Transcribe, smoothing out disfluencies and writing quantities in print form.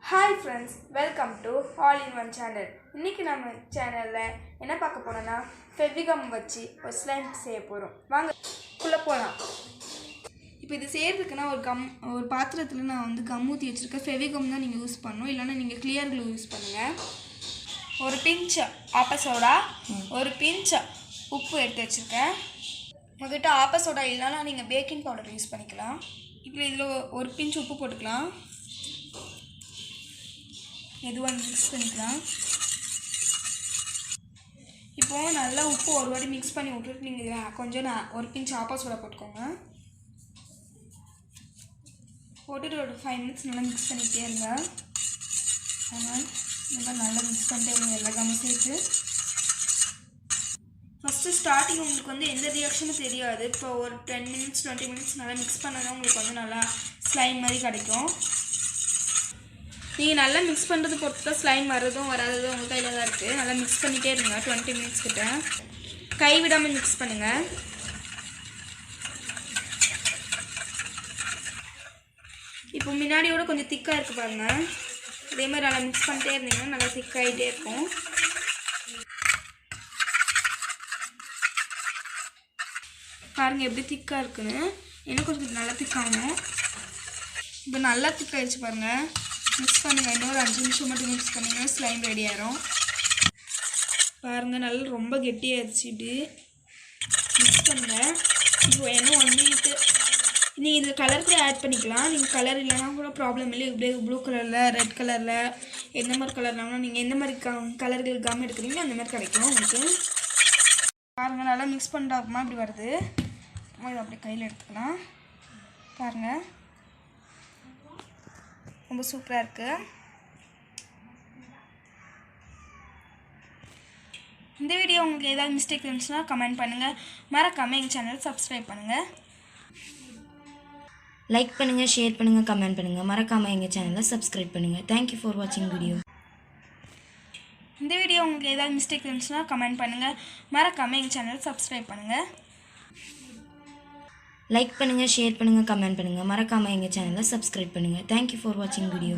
Hi friends, welcome to All in One channel. இன்னைக்கு நம்ம சேனல்ல என்ன பார்க்க போறோம்னா fevigum வச்சு ஒரு ஸ்லைம் செய்ய போறோம். வாங்க குள்ள போலாம். இப்போ இது செய்யிறதுக்குனா ஒரு பாத்திரத்துல நான் வந்து கம் ஊத்தி வச்சிருக்கேன். fevigum தான் நீங்க யூஸ் பண்ணனும். இல்லனா நீங்க clear glue யூஸ் பண்ணுங்க. ஒரு பிஞ்ச் ஆப்ப சோடா, ஒரு பிஞ்ச் உப்பு எடுத்து வச்சிருக்கேன். உங்ககிட்ட ஆப்ப சோடா இல்லனா நீங்க பேக்கிங் பவுடர் யூஸ் பண்ணிக்கலாம். இப்போ இதுல ஒரு பிஞ்ச் உப்பு போட்டுக்கலாம். மெதுவாக மிக்ஸ் பண்ணிக்கலாம். இப்போ நல்லா உப்பு ஒரு வாட்டி மிக்ஸ் பண்ணி விட்டுட்டு நீங்கள் கொஞ்சம் ஒரு பிஞ்ச் ஆப்பா சோடா போட்டுக்கோங்க. போட்டுட்டு ஒரு 5 மினிட்ஸ் நல்லா மிக்ஸ் பண்ணிகிட்டே இருங்க. அதனால் நல்லா மிக்ஸ் பண்ணிட்டே இருங்க எல்லா கம்மும் சேர்த்து. ஃபஸ்ட்டு ஸ்டார்டிங் உங்களுக்கு வந்து எந்த ரியாக்ஷனும் தெரியாது. இப்போ ஒரு 10 மினிட்ஸ் 20 மினிட்ஸ் நல்லா மிக்ஸ் பண்ணால் உங்களுக்கு வந்து நல்லா ஸ்லைம் மாதிரி கிடைக்கும். நீங்கள் நல்லா மிக்ஸ் பண்ணுறது பொறுத்து தான் ஸ்லைம் வர்றதும் வராததும் உங்கள் கையில் தான் இருக்குது. நல்லா மிக்ஸ் பண்ணிகிட்டே இருங்க 20 மினிட்ஸ் கிட்ட. கை விடாமல் மிக்ஸ் பண்ணுங்கள். இப்போ முன்னாடியோட கொஞ்சம் திக்காக இருக்குது பாருங்கள். அதே மாதிரி நல்லா மிக்ஸ் பண்ணிட்டே இருந்தீங்கன்னா நல்லா திக்காகிட்டே இருக்கும். பாருங்கள் எப்படி திக்காக இருக்குன்னு. இன்னும் கொஞ்சம் நல்லா திக்காகணும். இப்போ நல்லா திக்காகிடுச்சு பாருங்கள். மிக்ஸ் பண்ணுங்கள். இன்னொரு 5 நிமிஷம் மட்டும் மிக்ஸ் பண்ணிங்கன்னா ஸ்லைம் ரெடி ஆயிரும். பாருங்கள் நல்லா ரொம்ப கெட்டியாகிடுச்சு. இப்படி மிக்ஸ் பண்ணுங்கள். இப்போ என்ன 1 மினிட்டு நீங்கள் இதில் கலர் கூட ஆட் பண்ணிக்கலாம். நீங்கள் கலர் இல்லைனா கூட ப்ராப்ளம் இல்லை. இப்படியே ப்ளூ கலரில் ரெட் கலரில் எந்த மாதிரி கலர்னாலும் நீங்கள் எந்த மாதிரி கலர்கள் கம் எடுக்கிறீங்களோ அந்த மாதிரி கிடைக்கும் உங்களுக்கு. பாருங்கள் நல்லா மிக்ஸ் பண்ணிட்டு அப்புறமா இப்படி வருது. இதை அப்படியே கையில் எடுத்துக்கலாம். பாருங்கள் ரொம்ப சூப்பராக இருக்குது. இந்த வீடியோ உங்களுக்கு ஏதாவது மிஸ்டேக் இருந்துச்சுன்னா கமெண்ட் பண்ணுங்கள். மறக்காமல் எங்கள் சேனல் சப்ஸ்கிரைப் பண்ணுங்கள். லைக் பண்ணுங்கள், ஷேர் பண்ணுங்கள், கமெண்ட் பண்ணுங்கள். மறக்காமல் எங்கள் சேனலை சப்ஸ்கிரைப் பண்ணுங்கள். தேங்க்யூ ஃபார் வாட்சிங் வீடியோ. இந்த வீடியோ உங்களுக்கு ஏதாவது மிஸ்டேக் இருந்துச்சுன்னா கமெண்ட் பண்ணுங்கள். மறக்காமல் எங்கள் சேனல் சப்ஸ்கிரைப் பண்ணுங்கள். லைக் பண்ணுங்கள், ஷேர் பண்ணுங்கள், கமெண்ட் பண்ணுங்கள். மறக்காமல் எங்கள் சேனலை சப்ஸ்கிரைப் பண்ணுங்கள். தேங்க்யூ ஃபார் வாட்சிங் வீடியோ.